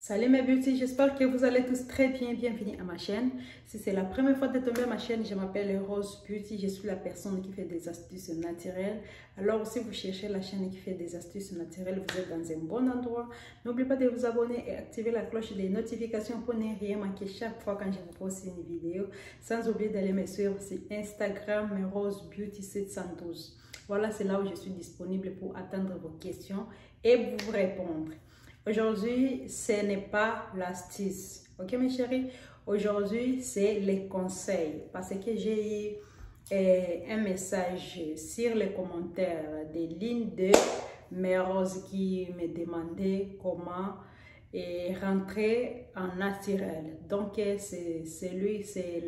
Salut mes beauty, j'espère que vous allez tous très bien, bienvenue à ma chaîne. Si c'est la première fois de tomber à ma chaîne, je m'appelle Rose Beauty, je suis la personne qui fait des astuces naturelles. Alors si vous cherchez la chaîne qui fait des astuces naturelles, vous êtes dans un bon endroit. N'oubliez pas de vous abonner et activer la cloche des notifications pour ne rien manquer chaque fois quand je vous poste une vidéo. Sans oublier d'aller me suivre sur Instagram, Rose Beauty 712. Voilà, c'est là où je suis disponible pour attendre vos questions et vous répondre. Aujourd'hui, ce n'est pas l'astuce, ok mes chéris? Aujourd'hui, c'est les conseils parce que j'ai eu un message sur les commentaires des lignes de mes roses qui me demandaient comment rentrer en naturel. Donc, c'est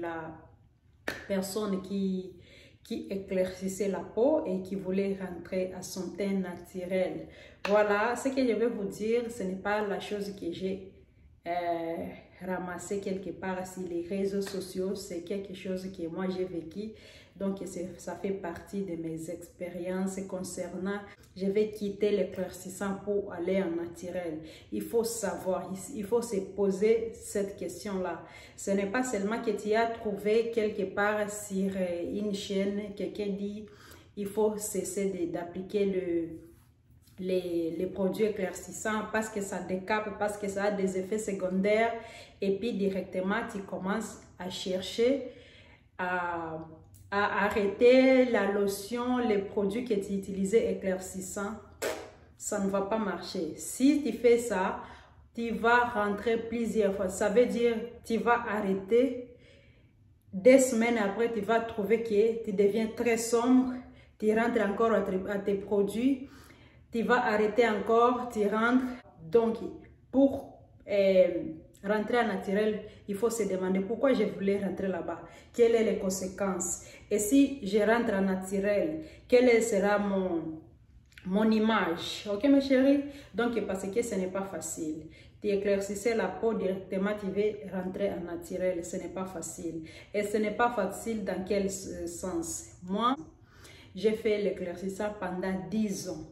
la personne qui éclaircissait la peau et qui voulait rentrer à son teint naturel. Voilà, ce que je vais vous dire, ce n'est pas la chose que j'ai ramassé quelque part sur les réseaux sociaux, c'est quelque chose que moi j'ai vécu. Donc ça fait partie de mes expériences concernant, je vais quitter l'éclaircissant pour aller en naturel. Il faut savoir, il faut se poser cette question-là. Ce n'est pas seulement que tu as trouvé quelque part sur une chaîne, quelqu'un dit, il faut cesser d'appliquer les produits éclaircissants parce que ça décape, parce que ça a des effets secondaires et puis directement tu commences à chercher à arrêter la lotion, les produits que tu utilisais éclaircissants. Ça ne va pas marcher. Si tu fais ça, tu vas rentrer plusieurs fois. Ça veut dire tu vas arrêter. Des semaines après, tu vas trouver que tu deviens très sombre. Tu rentres encore à tes produits. Tu vas arrêter encore, tu rentres. Donc, pour rentrer en naturel, il faut se demander pourquoi je voulais rentrer là-bas. Quelles sont les conséquences? Et si je rentre en naturel, quelle sera mon image? Ok, mes chéris? Donc, parce que ce n'est pas facile. Tu éclaircissais la peau directement, tu veux rentrer en naturel. Ce n'est pas facile. Et ce n'est pas facile dans quel sens? Moi, j'ai fait l'éclaircissant pendant 10 ans.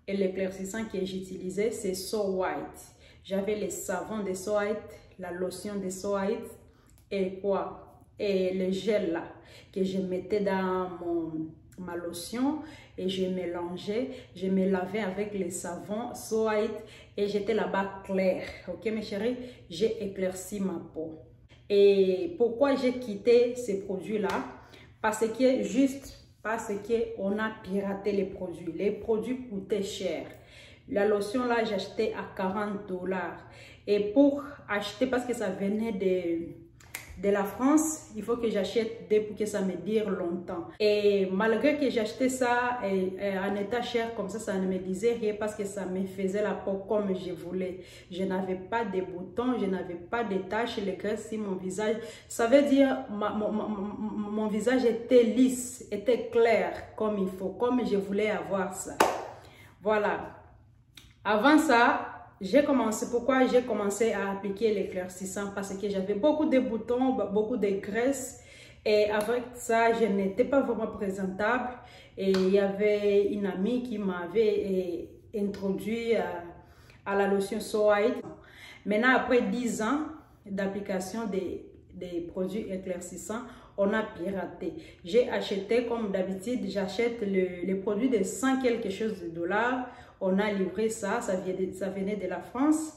Et l'éclaircissant que j'utilisais, c'est So White. J'avais les savons de So White, la lotion de So White et quoi? Et le gel là, que je mettais dans ma lotion et je mélangeais, je me lavais avec les savons So White et j'étais là-bas claire. Ok mes chéris? J'ai éclairci ma peau. Et pourquoi j'ai quitté ces produits-là? Parce qu'on a piraté les produits. Les produits coûtaient cher. La lotion là, j'achetais à 40 $. Et pour acheter, parce que ça venait de la France, il faut que j'achète pour que ça me dure longtemps. Et malgré que j'achetais ça en état cher comme ça ne me disait rien parce que ça me faisait la peau comme je voulais. Je n'avais pas de boutons, je n'avais pas de taches, les graisses sur mon visage. Ça veut dire mon visage était lisse, était clair comme il faut, comme je voulais avoir ça. Voilà. Avant ça, pourquoi j'ai commencé à appliquer l'éclaircissant? Parce que j'avais beaucoup de boutons, beaucoup de graisse. Et avec ça, je n'étais pas vraiment présentable. Et il y avait une amie qui m'avait introduit à la lotion So White. Maintenant, après 10 ans d'application des produits éclaircissants, on a piraté. J'ai acheté, comme d'habitude, j'achète les produits de 100 quelque chose de $. On a livré ça, ça venait de la France.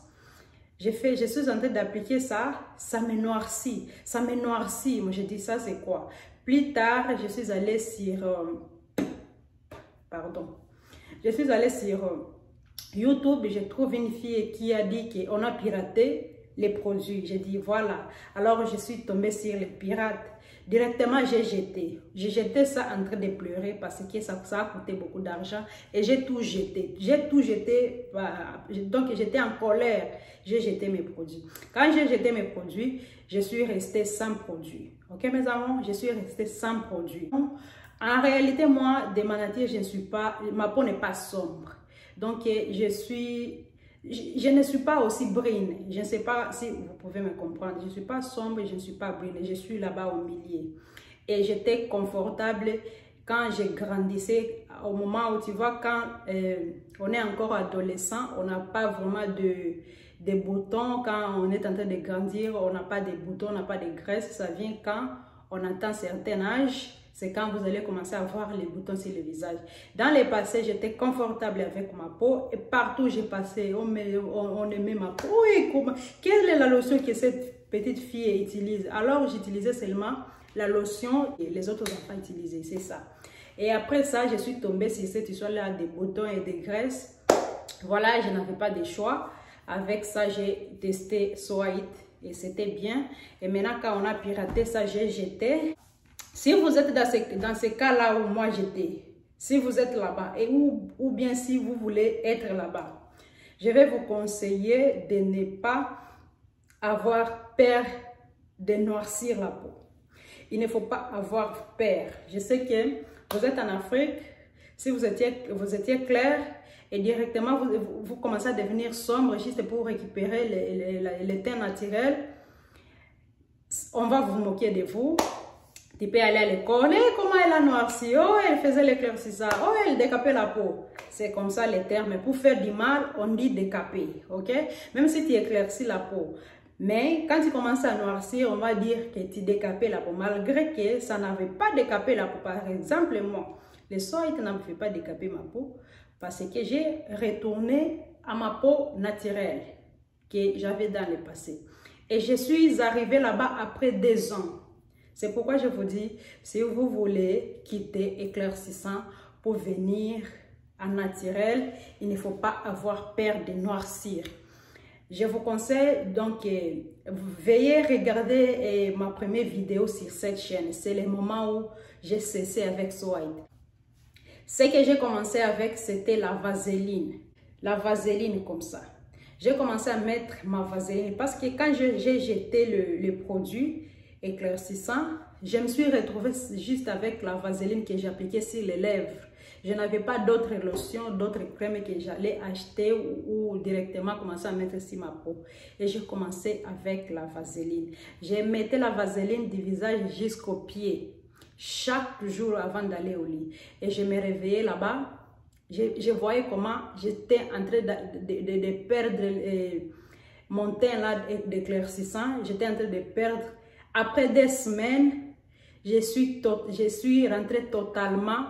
Je suis en train d'appliquer ça, ça me noircit. Ça me noircit. Moi, je dis ça, c'est quoi? Plus tard, je suis allée sur... Je suis allée sur YouTube, je trouve une fille qui a dit qu'on a piraté les produits. J'ai dit, voilà. Alors, je suis tombée sur les pirates. Directement, j'ai jeté. J'ai jeté ça en train de pleurer parce que ça a coûté beaucoup d'argent. Et j'ai tout jeté. J'ai tout jeté. Donc, j'étais en colère. J'ai jeté mes produits. Quand j'ai jeté mes produits, je suis restée sans produit. Ok, mes amours? Je suis restée sans produit. En réalité, moi, de ma nature, ma peau n'est pas sombre. Donc, je ne suis pas aussi brune. Je ne sais pas si vous pouvez me comprendre. Je ne suis pas sombre, je ne suis pas brune. Je suis là-bas au milieu. Et j'étais confortable quand je grandissais. Au moment où tu vois, quand on est encore adolescent, on n'a pas vraiment des boutons quand on est en train de grandir, on n'a pas de boutons, on n'a pas de graisse. Ça vient quand on atteint un certain âge. C'est quand vous allez commencer à voir les boutons sur le visage. Dans le passé, j'étais confortable avec ma peau et partout où j'ai passé, on aimait ma peau. Oui, quelle est la lotion que cette petite fille utilise? Alors, j'utilisais seulement la lotion que les autres enfants utilisaient, c'est ça. Et après ça, je suis tombée sur cette histoire-là des boutons et des graisses. Voilà, je n'avais pas de choix. Avec ça, j'ai testé So White et c'était bien. Et maintenant, quand on a piraté ça, j'ai jeté. Si vous êtes dans ce cas-là où moi j'étais, si vous êtes là-bas, ou bien si vous voulez être là-bas, je vais vous conseiller de ne pas avoir peur de noircir la peau. Il ne faut pas avoir peur. Je sais que vous êtes en Afrique, si vous étiez clair et directement vous commencez à devenir sombre juste pour récupérer le teint naturel, on va vous moquer de vous. Tu peux aller à l'école, comment elle a noirci, oh elle faisait l'éclaircissage, oh elle décapait la peau. C'est comme ça les termes. Pour faire du mal, on dit décaper, ok? Même si tu éclaircis la peau. Mais quand tu commences à noircir, on va dire que tu décapais la peau. Malgré que ça n'avait pas décapé la peau. Par exemple, moi, le soir, il ne me fait pas décaper ma peau parce que j'ai retourné à ma peau naturelle que j'avais dans le passé. Et je suis arrivée là-bas après 2 ans. C'est pourquoi je vous dis, si vous voulez quitter éclaircissant pour venir en naturel, il ne faut pas avoir peur de noircir. Je vous conseille donc, veuillez regarder ma première vidéo sur cette chaîne. C'est le moment où j'ai cessé avec So White. Ce que j'ai commencé avec, c'était la vaseline. La vaseline comme ça. J'ai commencé à mettre ma vaseline parce que quand j'ai jeté le produit éclaircissant, je me suis retrouvée juste avec la vaseline que j'appliquais sur les lèvres. Je n'avais pas d'autres lotions, d'autres crèmes que j'allais acheter ou directement commencer à mettre sur ma peau. Et j'ai commencé avec la vaseline. Je mettais la vaseline du visage jusqu'aux pieds, chaque jour avant d'aller au lit. Et je me réveillais là-bas. Je voyais comment j'étais en train de perdre mon teint là d'éclaircissant. J'étais en train de perdre. Après des semaines, je suis rentrée totalement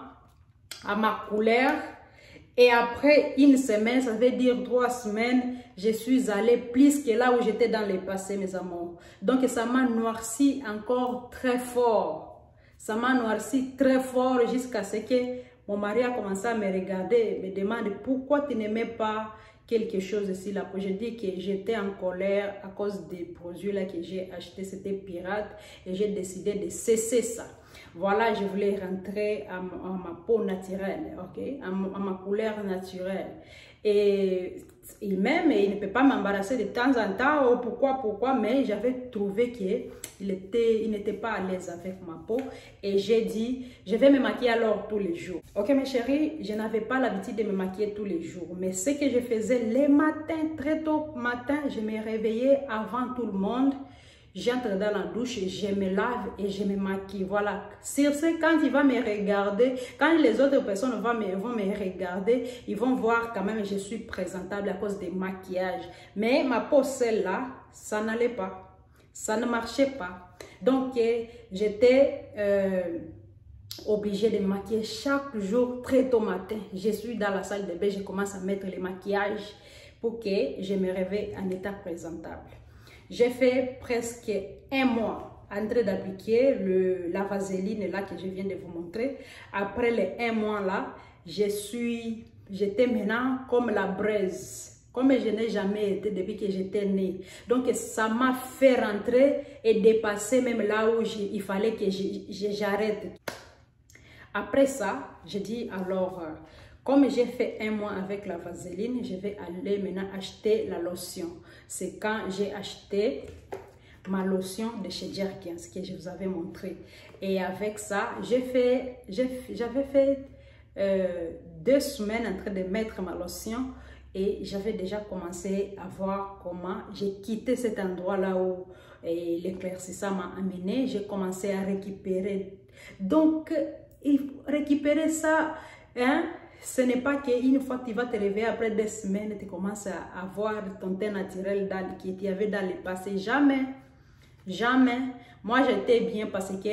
à ma couleur. Et après 1 semaine, ça veut dire 3 semaines, je suis allée plus que là où j'étais dans le passé, mes amours. Donc, ça m'a noirci encore très fort. Ça m'a noirci très fort jusqu'à ce que mon mari a commencé à me regarder, me demander pourquoi tu n'aimais pas quelque chose ici là. Je dis que j'étais en colère à cause des produits là que j'ai achetés, c'était pirate et j'ai décidé de cesser ça. Voilà, je voulais rentrer à ma peau naturelle, ok, à ma couleur naturelle. Et même, il ne peut pas m'embarrasser de temps en temps, oh, pourquoi, mais j'avais trouvé qu'il n'était pas à l'aise avec ma peau. Et j'ai dit, je vais me maquiller alors tous les jours. Ok, mes chéris, je n'avais pas l'habitude de me maquiller tous les jours. Mais ce que je faisais les matins, très tôt matin, je me réveillais avant tout le monde. J'entre dans la douche, je me lave et je me maquille. Voilà. Sur ce, quand il va me regarder, quand les autres personnes vont me regarder, ils vont voir quand même que je suis présentable à cause des maquillages. Mais ma peau, celle-là, ça n'allait pas. Ça ne marchait pas. Donc, j'étais obligée de me maquiller chaque jour, très tôt matin. Je suis dans la salle de bain, je commence à mettre les maquillages pour que je me réveille en état présentable. J'ai fait presque 1 mois en train d'appliquer la vaseline là que je viens de vous montrer. Après les 1 mois là, j'étais maintenant comme la braise, comme je n'ai jamais été depuis que j'étais née. Donc ça m'a fait rentrer et dépasser même là où il fallait que j'arrête. Après ça, je dis alors, comme j'ai fait 1 mois avec la vaseline, je vais aller maintenant acheter la lotion. C'est quand j'ai acheté ma lotion de chez Jergens que je vous avais montré. Et avec ça, j'avais fait 2 semaines en train de mettre ma lotion. Et j'avais déjà commencé à voir comment j'ai quitté cet endroit-là où l'éclaircissement m'a amené. J'ai commencé à récupérer. Donc, récupérer ça, hein, Ce n'est pas qu'une fois que tu vas te réveiller après des semaines, tu commences à avoir ton teint naturel qui y avait dans le passé. Jamais. Jamais. Moi, j'étais bien parce que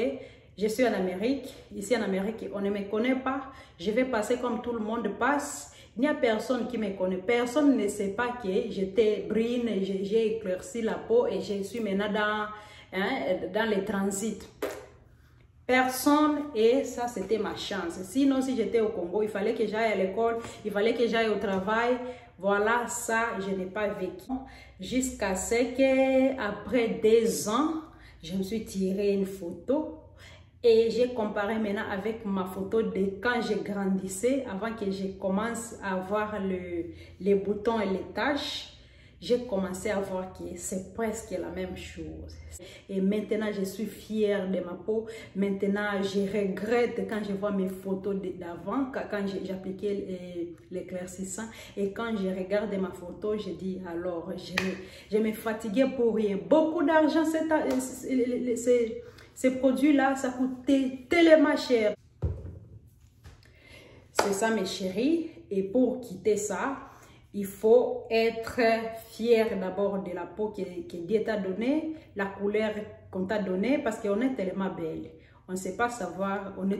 je suis en Amérique. Ici en Amérique, on ne me connaît pas. Je vais passer comme tout le monde passe. Il n'y a personne qui me connaît. Personne ne sait pas que j'étais brune, j'ai éclairci la peau et je suis maintenant dans les transits. Personne, et ça c'était ma chance. Sinon, si j'étais au Congo, il fallait que j'aille à l'école, il fallait que j'aille au travail. Voilà, ça, je n'ai pas vécu. Jusqu'à ce que, après 2 ans, je me suis tiré une photo et j'ai comparé maintenant avec ma photo de quand je grandissais, avant que je commence à voir les boutons et les taches. J'ai commencé à voir que c'est presque la même chose. Et maintenant, je suis fière de ma peau. Maintenant, je regrette quand je vois mes photos d'avant, quand j'appliquais l'éclaircissant. Et quand je regarde ma photo, je dis, alors, je me fatiguais pour rien. Beaucoup d'argent, ces produits-là, ça coûtait tellement cher. C'est ça, mes chéris. Et pour quitter ça, il faut être fier d'abord de la peau que Dieu t'a donnée, la couleur qu'on t'a donnée, parce qu'on est tellement belle. On ne sait pas savoir, on a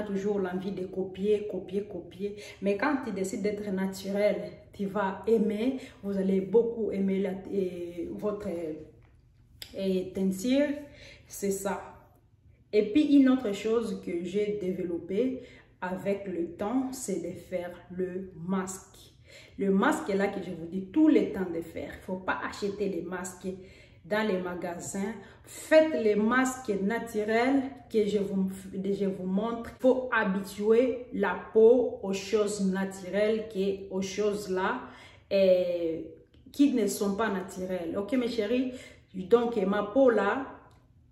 toujours l'envie de copier. Mais quand tu décides d'être naturel, tu vas aimer, vous allez beaucoup aimer votre teinture, c'est ça. Et puis une autre chose que j'ai développée avec le temps, c'est de faire le masque. Le masque est là que je vous dis tout le temps de faire. Il ne faut pas acheter les masques dans les magasins. Faites les masques naturels que je vous montre. Il faut habituer la peau aux choses naturelles qu'aux choses là qui ne sont pas naturelles. Ok mes chéris? Donc ma peau là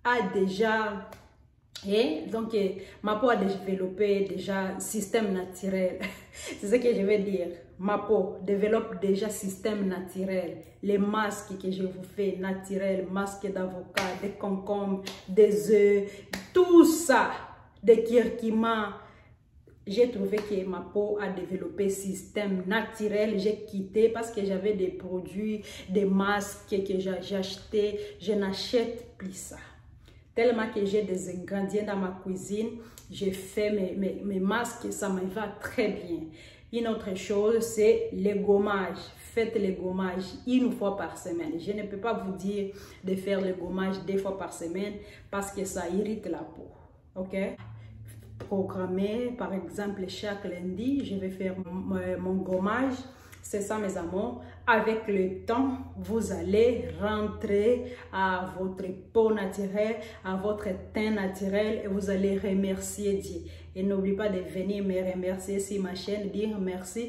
a déjà... Et donc, ma peau a développé déjà un système naturel. C'est ce que je vais dire. Ma peau développe déjà un système naturel. Les masques que je vous fais naturels, masques d'avocat, des concombres, des œufs, tout ça, des curcuma. J'ai trouvé que ma peau a développé un système naturel. J'ai quitté parce que j'avais des produits, des masques que j'ai achetés. Je n'achète plus ça. Tellement que j'ai des ingrédients dans ma cuisine, j'ai fait mes masques, ça me va très bien. Une autre chose, c'est les gommages. Faites les gommages 1 fois par semaine. Je ne peux pas vous dire de faire les gommages 2 fois par semaine parce que ça irrite la peau. Ok? Programmer, par exemple, chaque lundi, je vais faire mon gommage. C'est ça, mes amours. Avec le temps, vous allez rentrer à votre peau naturelle, à votre teint naturel et vous allez remercier Dieu. Et n'oublie pas de venir me remercier sur ma chaîne, dire merci.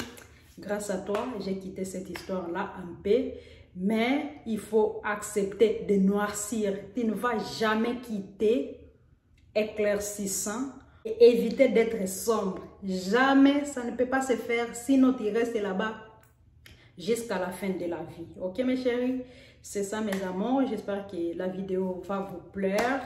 Grâce à toi, j'ai quitté cette histoire-là en paix. Mais il faut accepter de noircir. Tu ne vas jamais quitter éclaircissant et éviter d'être sombre. Jamais, ça ne peut pas se faire, sinon tu restes là-bas jusqu'à la fin de la vie. Ok mes chéris, c'est ça mes amours. J'espère que la vidéo va vous plaire.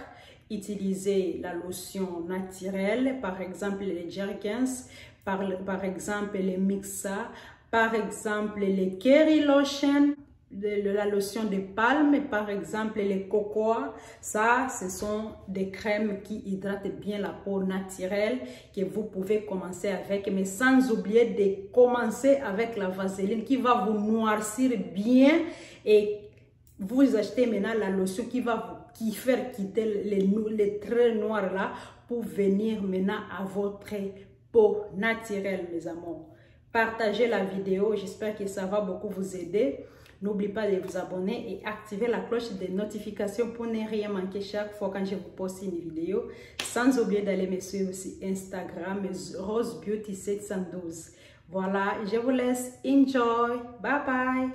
Utilisez la lotion naturelle, par exemple les Jergens, par exemple les Mixa, par exemple les Kerry Lotion, la lotion de palme, par exemple les cocoa. Ça, ce sont des crèmes qui hydratent bien la peau naturelle que vous pouvez commencer avec, mais sans oublier de commencer avec la vaseline qui va vous noircir bien et vous achetez maintenant la lotion qui va vous faire quitter les traits noirs là pour venir maintenant à votre peau naturelle, mes amours. Partagez la vidéo, j'espère que ça va beaucoup vous aider. N'oubliez pas de vous abonner et activer la cloche de notification pour ne rien manquer chaque fois quand je vous poste une vidéo. Sans oublier d'aller me suivre sur Instagram, Rose Beauty 712. Voilà, je vous laisse. Enjoy. Bye bye.